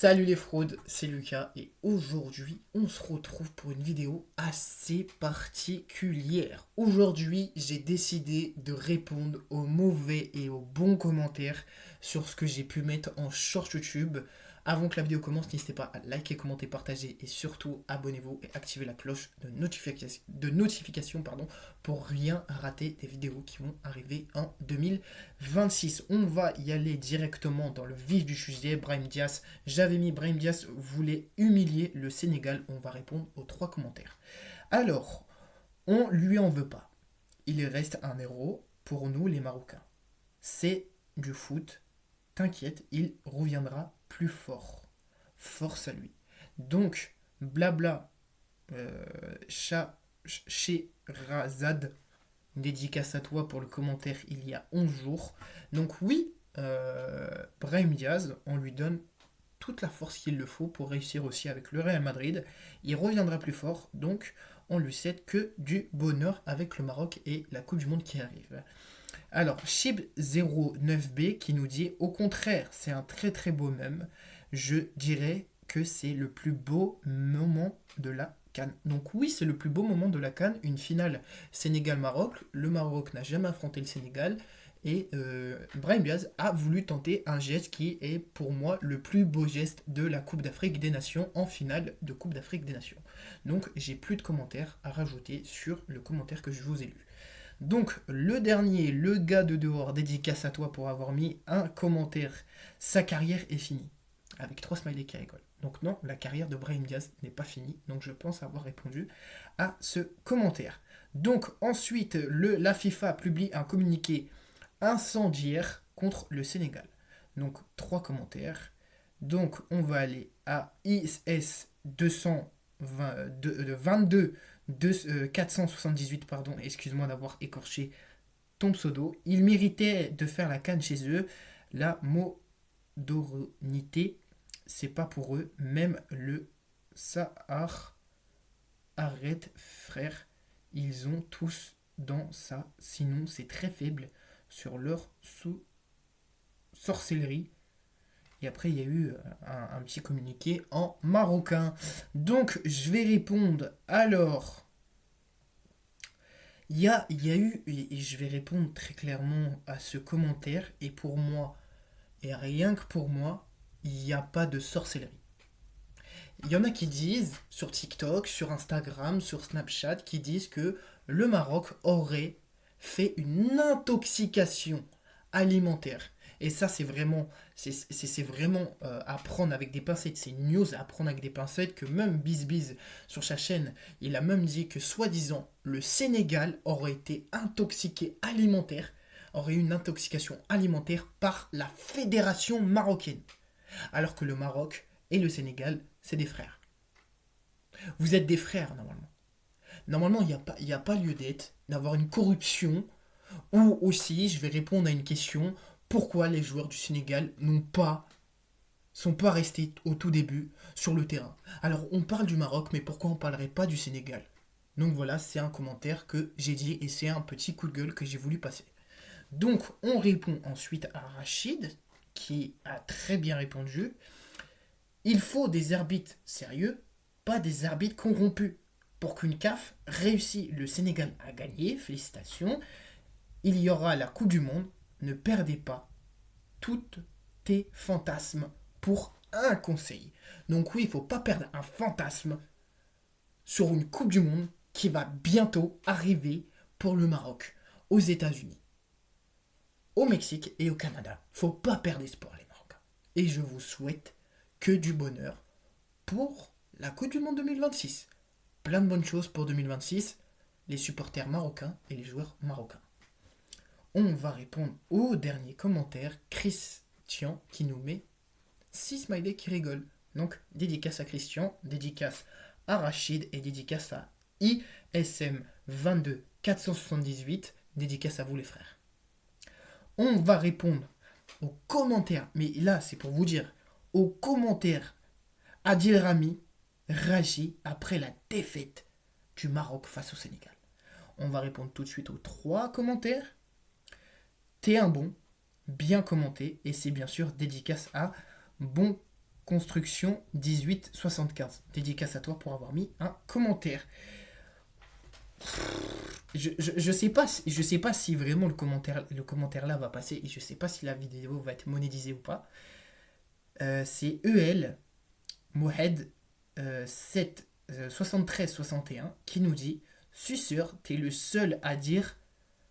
Salut les fraudes, c'est Lucas et aujourd'hui on se retrouve pour une vidéo assez particulière. Aujourd'hui j'ai décidé de répondre aux mauvais et aux bons commentaires sur ce que j'ai pu mettre en short YouTube. Avant que la vidéo commence, n'hésitez pas à liker, commenter, partager et surtout abonnez-vous et activez la cloche de notification pour rien rater des vidéos qui vont arriver en 2026. On va y aller directement dans le vif du sujet. Brahim Diaz, j'avais mis Brahim Diaz voulait humilier le Sénégal. On va répondre aux 3 commentaires. Alors, on lui en veut pas. Il reste un héros pour nous les Marocains. C'est du foot. T'inquiète, il reviendra plus fort. Force à lui. Donc, blabla, chat chez Razad, dédicace à toi pour le commentaire il y a 11 jours. Donc oui, Brahim Diaz, on lui donne toute la force qu'il le faut pour réussir aussi avec le Real Madrid. Il reviendra plus fort, donc on lui souhaite que du bonheur avec le Maroc et la Coupe du Monde qui arrive. Alors, Chib09B qui nous dit au contraire, c'est un très très beau mème. Je dirais que c'est le plus beau moment de la CAN. Donc oui, c'est le plus beau moment de la CAN, une finale Sénégal-Maroc. Le Maroc n'a jamais affronté le Sénégal. Et Brahim Diaz a voulu tenter un geste qui est pour moi le plus beau geste de la Coupe d'Afrique des Nations en finale de Coupe d'Afrique des Nations. Donc j'ai plus de commentaires à rajouter sur le commentaire que je vous ai lu. Donc le dernier, le gars de dehors, dédicace à toi pour avoir mis un commentaire. Sa carrière est finie. Avec 3 smileys qui rigolent. Donc non, la carrière de Brahim Diaz n'est pas finie. Donc je pense avoir répondu à ce commentaire. Donc ensuite, la FIFA publie un communiqué incendiaire contre le Sénégal. Donc 3 commentaires. Donc on va aller à IS 22 478, pardon, excuse-moi d'avoir écorché ton pseudo. Ils méritaient de faire la canne chez eux. La modernité, c'est pas pour eux. Même le Sahar, arrête frère. Ils ont tous dans ça. Sinon, c'est très faible sur leur sorcellerie. Et après, il y a eu un petit communiqué en marocain. Donc, je vais répondre. Alors, il y a eu, et je vais répondre très clairement à ce commentaire, et pour moi, et rien que pour moi, il n'y a pas de sorcellerie. Il y en a qui disent, sur TikTok, sur Instagram, sur Snapchat, qui disent que le Maroc aurait fait une intoxication alimentaire. Et ça, c'est vraiment, à prendre avec des pincettes. C'est une news à prendre avec des pincettes que même BizBiz, sur sa chaîne, il a même dit que, soi-disant, le Sénégal aurait été intoxiqué alimentaire, aurait eu une intoxication alimentaire par la fédération marocaine. Alors que le Maroc et le Sénégal, c'est des frères. Vous êtes des frères, normalement. Normalement, il n'y a pas lieu d'être, d'avoir une corruption, ou aussi, je vais répondre à une question, pourquoi les joueurs du Sénégal sont pas restés au tout début sur le terrain. Alors, on parle du Maroc, mais pourquoi on ne parlerait pas du Sénégal? Donc voilà, c'est un commentaire que j'ai dit, et c'est un petit coup de gueule que j'ai voulu passer. Donc, on répond ensuite à Rachid, qui a très bien répondu. Il faut des arbitres sérieux, pas des arbitres corrompus. Pour qu'une CAF réussisse, le Sénégal a gagné, félicitations. Il y aura la Coupe du Monde. Ne perdez pas tous tes fantasmes pour un conseil. Donc oui, il ne faut pas perdre un fantasme sur une Coupe du Monde qui va bientôt arriver pour le Maroc, aux États-Unis, au Mexique et au Canada. Il ne faut pas perdre espoir, les Marocains. Et je vous souhaite que du bonheur pour la Coupe du Monde 2026. Plein de bonnes choses pour 2026, les supporters marocains et les joueurs marocains. On va répondre au dernier commentaire, Christian qui nous met 6 smileys qui rigolent. Donc dédicace à Christian, dédicace à Rachid et dédicace à ISM 22 478, dédicace à vous les frères. On va répondre aux commentaires, mais là c'est pour vous dire, aux commentaires Adil Rami réagit après la défaite du Maroc face au Sénégal. On va répondre tout de suite aux 3 commentaires. T'es un bon, bien commenté, et c'est bien sûr dédicace à Bon Construction 1875. Dédicace à toi pour avoir mis un commentaire. Je sais pas si vraiment le commentaire là va passer et je sais pas si la vidéo va être monétisée ou pas. C'est EL Mohed 7 73 61 qui nous dit: Suceur, t'es le seul à dire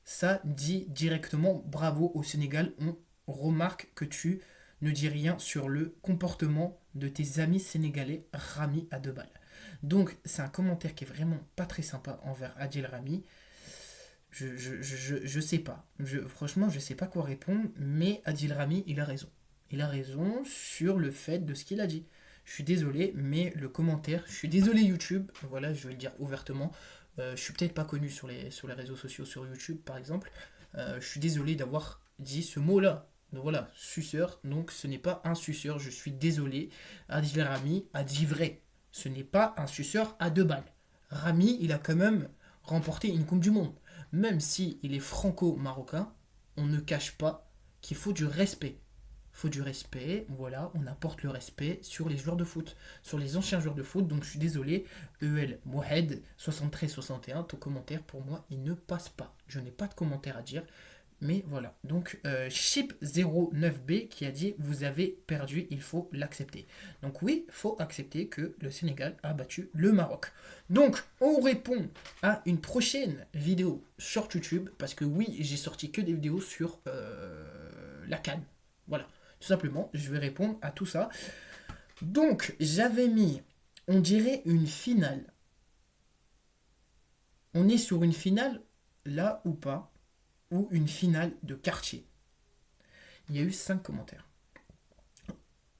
ça, dit directement bravo au Sénégal. On remarque que tu ne dis rien sur le comportement de tes amis sénégalais Rami à 2 balles. Donc c'est un commentaire qui est vraiment pas très sympa envers Adil Rami. Je sais pas. Franchement, je sais pas quoi répondre, mais Adil Rami, il a raison. Il a raison sur le fait de ce qu'il a dit. Je suis désolé, mais le commentaire, je suis désolé YouTube, voilà, je vais le dire ouvertement. Je suis peut-être pas connu sur les réseaux sociaux, sur YouTube par exemple. Je suis désolé d'avoir dit ce mot-là. Donc voilà, suceur, donc ce n'est pas un suceur, je suis désolé. Adil Rami a dit vrai. Ce n'est pas un suceur à 2 balles. Rami, il a quand même remporté une Coupe du Monde. Même si il est franco-marocain, on ne cache pas qu'il faut du respect. Il faut du respect, voilà, on apporte le respect sur les joueurs de foot, sur les anciens joueurs de foot. Donc je suis désolé, EL Mohed 73 61, ton commentaire pour moi il ne passe pas. Je n'ai pas de commentaire à dire. Mais voilà, donc Chip09B qui a dit: vous avez perdu, il faut l'accepter. Donc oui, il faut accepter que le Sénégal a battu le Maroc. Donc on répond à une prochaine vidéo sur YouTube, parce que oui, j'ai sorti que des vidéos sur la CAN. Voilà, tout simplement, je vais répondre à tout ça. Donc j'avais mis, on dirait une finale. On est sur une finale là ou pas, ou une finale de quartier. Il y a eu 5 commentaires.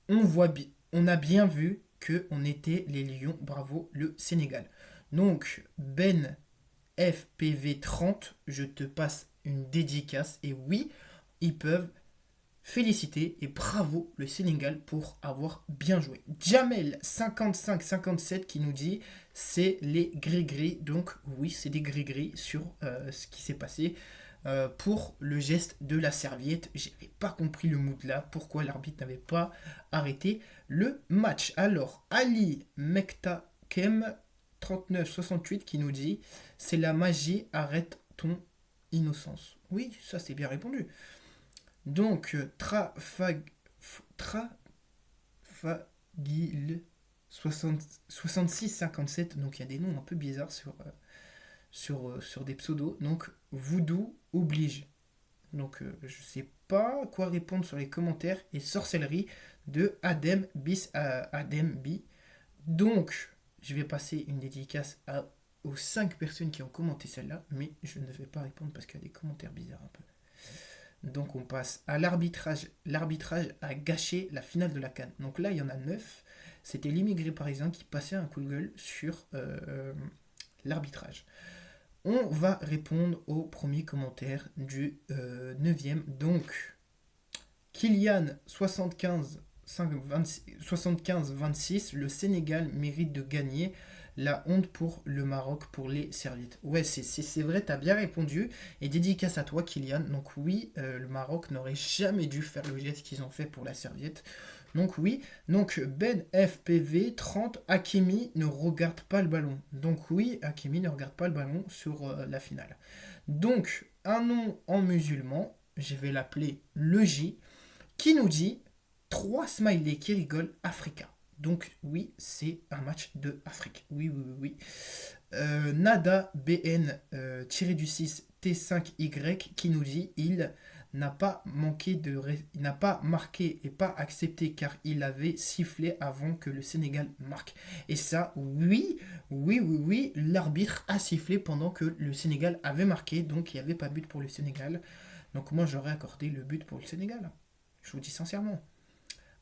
On a bien vu que on était les Lions, bravo le Sénégal. Donc Ben FPV30, je te passe une dédicace et oui, ils peuvent féliciter et bravo le Sénégal pour avoir bien joué. Jamel 5557 qui nous dit: c'est les gris-gris. Donc oui, c'est des gris-gris sur ce qui s'est passé. Pour le geste de la serviette, j'avais pas compris le mood là, pourquoi l'arbitre n'avait pas arrêté le match. Alors Ali Mektakem 3968 qui nous dit: c'est la magie, arrête ton innocence. Oui, ça c'est bien répondu. Donc Trafagil 6657, donc il y a des noms un peu bizarres sur des pseudos. Donc Voodoo oblige. Donc je sais pas quoi répondre sur les commentaires. Et sorcellerie de Adem bis à Adem B. Donc je vais passer une dédicace aux 5 personnes qui ont commenté celle-là, mais je ne vais pas répondre parce qu'il y a des commentaires bizarres un peu. Donc on passe à l'arbitrage. L'arbitrage a gâché la finale de la CAN. Donc là il y en a 9. C'était l'immigré parisien qui passait un coup de gueule sur l'arbitrage. On va répondre au premier commentaire du 9e. Donc, Kylian 75-26, le Sénégal mérite de gagner. La honte pour le Maroc pour les serviettes. Ouais, c'est vrai, t'as bien répondu. Et dédicace à toi, Kylian. Donc oui, le Maroc n'aurait jamais dû faire le geste qu'ils ont fait pour la serviette. Donc oui, donc Ben FPV 30, Hakimi ne regarde pas le ballon. Donc oui, Hakimi ne regarde pas le ballon sur la finale. Donc un nom en musulman, je vais l'appeler le J, qui nous dit 3 smileys qui rigolent, Africa. Donc oui, c'est un match de Afrique. Oui. Nada BN-6 T5Y qui nous dit: il n'a pas marqué et pas accepté car il avait sifflé avant que le Sénégal marque. Et ça, oui, l'arbitre a sifflé pendant que le Sénégal avait marqué, donc il n'y avait pas but pour le Sénégal. Donc moi j'aurais accordé le but pour le Sénégal. Je vous dis sincèrement.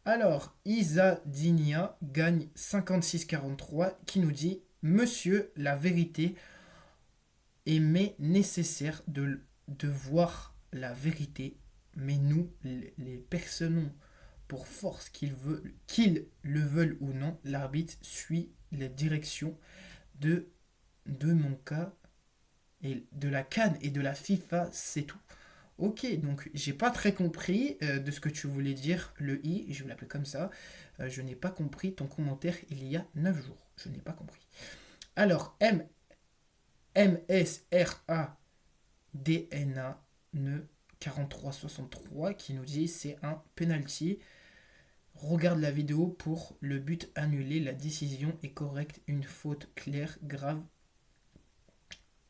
Alors, Isadinia gagne 56-43 qui nous dit: Monsieur, la vérité est mais nécessaire de voir la vérité, mais nous, les personnes, pour force qu'ils le veulent ou non, l'arbitre suit la direction de mon cas et de la CAN et de la FIFA, c'est tout. Ok, donc j'ai pas très compris de ce que tu voulais dire, le i, je vais l'appeler comme ça. Je n'ai pas compris ton commentaire il y a 9 jours. Je n'ai pas compris. Alors, MSRADNA ne 4363 qui nous dit c'est un penalty. Regarde la vidéo pour le but annulé. La décision est correcte. Une faute claire, grave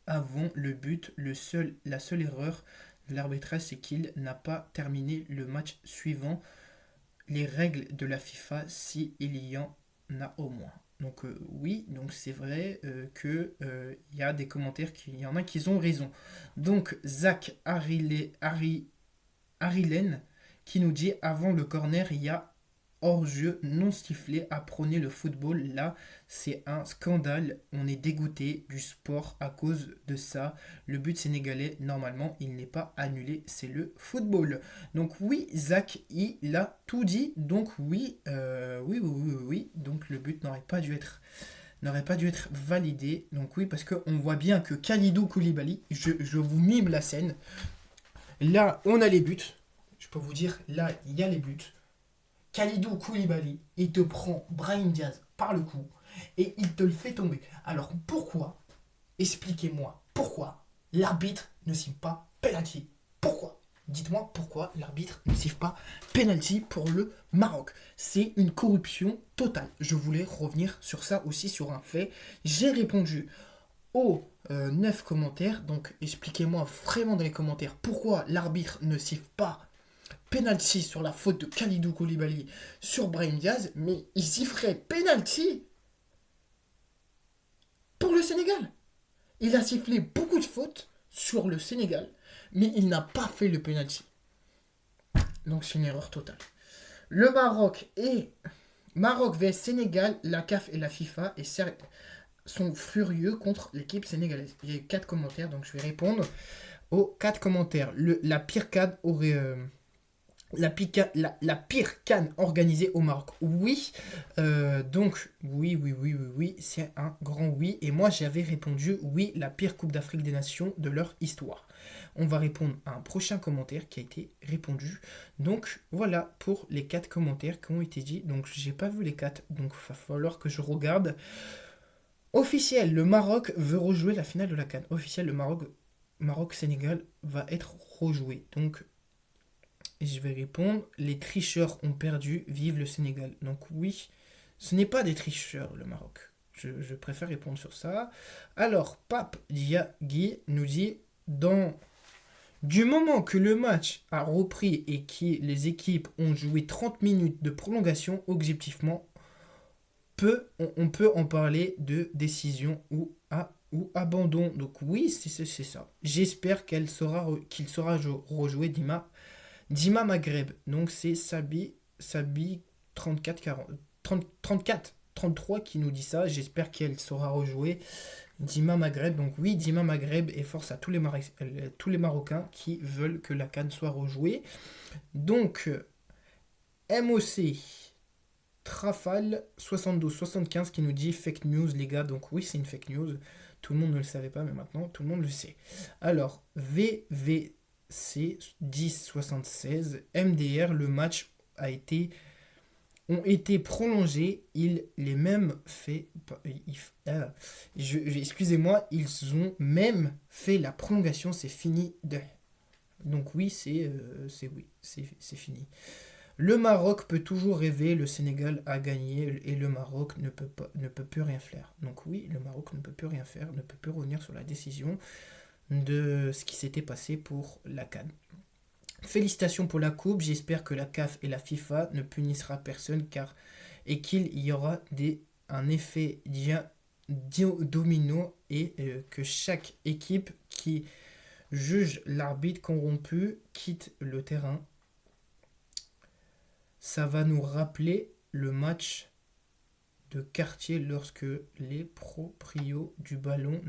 avant le but. La seule erreur de l'arbitrage, c'est qu'il n'a pas terminé le match suivant les règles de la FIFA si il y en a au moins. Donc oui, donc c'est vrai que y a des commentaires il y en a qui ont raison. Donc Zach Harilen qui nous dit avant le corner il y a hors-jeu non sifflé, apprenez le football, là c'est un scandale, on est dégoûté du sport à cause de ça, le but sénégalais normalement il n'est pas annulé, c'est le football. Donc oui Zach il a tout dit, donc oui, donc le but n'aurait pas dû être validé, donc oui parce qu'on voit bien que Kalidou Koulibaly, je vous mime la scène, là on a les buts, je peux vous dire là il y a les buts. Kalidou Koulibaly, il te prend Brahim Diaz par le cou et il te le fait tomber. Alors pourquoi, expliquez-moi, pourquoi l'arbitre ne siffle pas penalty? Pourquoi? Dites-moi pourquoi l'arbitre ne siffle pas penalty pour le Maroc. C'est une corruption totale. Je voulais revenir sur ça aussi, sur un fait. J'ai répondu aux 9 commentaires, donc expliquez-moi vraiment dans les commentaires pourquoi l'arbitre ne siffle pas penalty sur la faute de Kalidou Koulibaly sur Brahim Diaz, mais il sifflerait penalty pour le Sénégal. Il a sifflé beaucoup de fautes sur le Sénégal, mais il n'a pas fait le penalty. Donc c'est une erreur totale. Le Maroc vs Sénégal, la CAF et la FIFA sont furieux contre l'équipe sénégalaise. Il y a eu 4 commentaires, donc je vais répondre aux 4 commentaires. La pire CAN aurait... la pire CAN organisée au Maroc. Oui, donc oui, c'est un grand oui. Et moi j'avais répondu oui, la pire Coupe d'Afrique des Nations de leur histoire. On va répondre à un prochain commentaire qui a été répondu. Donc voilà pour les 4 commentaires qui ont été dit. Donc j'ai pas vu les 4, donc il va falloir que je regarde. Officiel, le Maroc veut rejouer la finale de la CAN. Officiel, le Maroc-Sénégal va être rejoué. Donc je vais répondre, les tricheurs ont perdu, vive le Sénégal. Donc oui, ce n'est pas des tricheurs le Maroc. Je préfère répondre sur ça. Alors, Pape Diagui nous dit, du moment que le match a repris et que les équipes ont joué 30 minutes de prolongation, objectivement, on peut en parler de décision ou abandon. Donc oui, c'est ça. J'espère qu'il sera rejoué Dima Maghreb, donc c'est Sabi 33 qui nous dit ça. J'espère qu'elle saura rejouer Dima Maghreb. Donc oui, Dima Maghreb et force à tous les Marocains qui veulent que la CAN soit rejouée. Donc MOC Trafal 72-75 qui nous dit fake news les gars. Donc oui, c'est une fake news. Tout le monde ne le savait pas, mais maintenant tout le monde le sait. Alors VVC 10-76 MDR, le match ont été prolongés. Excusez-moi, ils ont même fait la prolongation. C'est fini. Donc oui, c'est fini. Le Maroc peut toujours rêver, le Sénégal a gagné et le Maroc ne peut plus rien faire. Donc oui, le Maroc ne peut plus rien faire, ne peut plus revenir sur la décision de ce qui s'était passé pour la CAN. Félicitations pour la coupe, j'espère que la CAF et la FIFA ne punissera personne et qu'il y aura un effet domino et que chaque équipe qui juge l'arbitre corrompu quitte le terrain. Ça va nous rappeler le match de quartier lorsque les proprios du ballon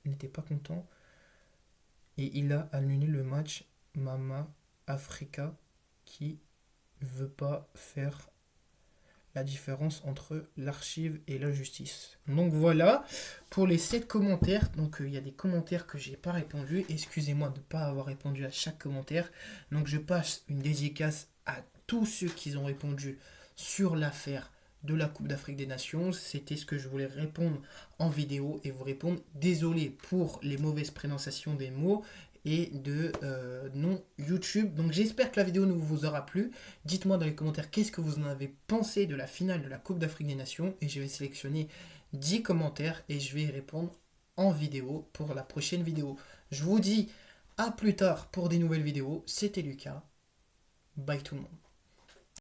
n'étaient pas contents et il a annulé le match. Mama Africa qui veut pas faire la différence entre l'archive et la justice. Donc voilà pour les 7 commentaires. Donc il y a des commentaires que j'ai pas répondu. Excusez-moi de ne pas avoir répondu à chaque commentaire. Donc je passe une dédicace à tous ceux qui ont répondu sur l'affaire de la Coupe d'Afrique des Nations. C'était ce que je voulais répondre en vidéo et vous répondre. Désolé pour les mauvaises prononciations des mots et de nom YouTube. Donc j'espère que la vidéo vous aura plu. Dites-moi dans les commentaires qu'est-ce que vous en avez pensé de la finale de la Coupe d'Afrique des Nations et je vais sélectionner 10 commentaires et je vais y répondre en vidéo pour la prochaine vidéo. Je vous dis à plus tard pour des nouvelles vidéos. C'était Lucas. Bye tout le monde.